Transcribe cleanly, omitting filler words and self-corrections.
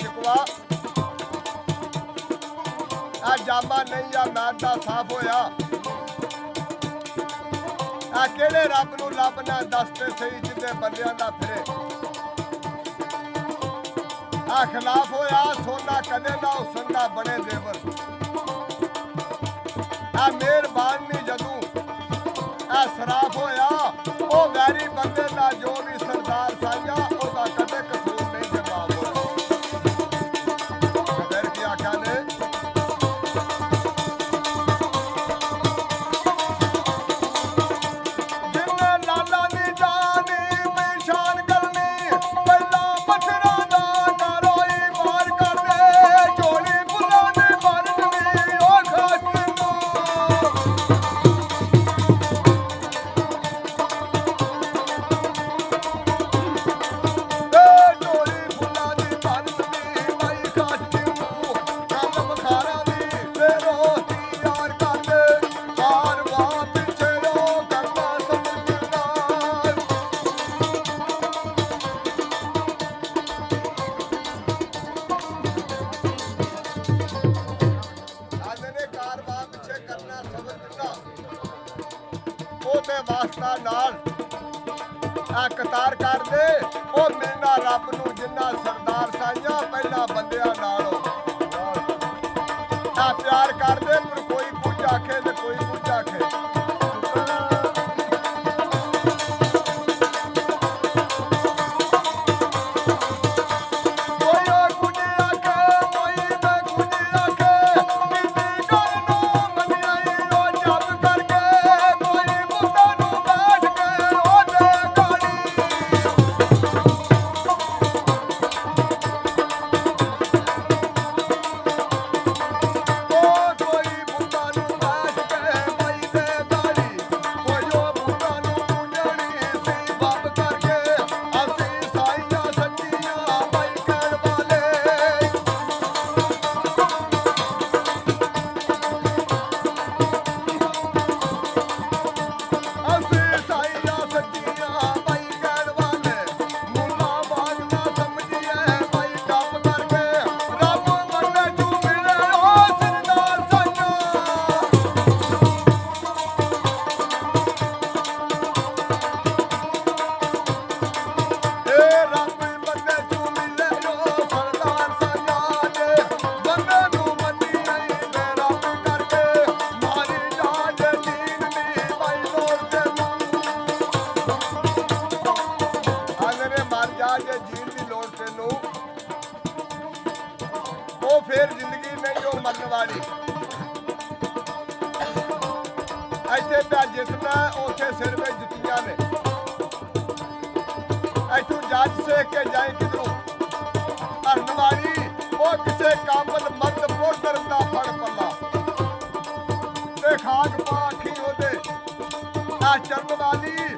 शिकवा आ जामा नहीं आ मैदा साफ होया आ केड़े रब नूं लभना दसते सही जिंदे बंदियां दा फिरे आ खिलाफ होया सोना कदे ना हुसन दा बने देवर आ मेहरबानी जदों आ सराफ होया ओ वैरी बंदे दा जो भी सरदार साइया ओदा कदे कसूर नहीं जवाब होया फिर की आख्या ने वास्ता नाल आ कतार कर दे ओ मिलना रब नूं जिन्ना सरदार साइया पहला बंदियां नाल आ प्यार कर दे पर कोई कुछ आखे ते कोई कुछ आखे फिर जिंदगी नहीं हो मरने वाली ऐसे पे जितना उसे सिर में जुतियां ने ऐतू जज से के जाए किधरों हरन वाली वो किसे काबल मर्द पोटर दा फड़ पल्ला ते खाक पाखी ओदे आ चरण वाली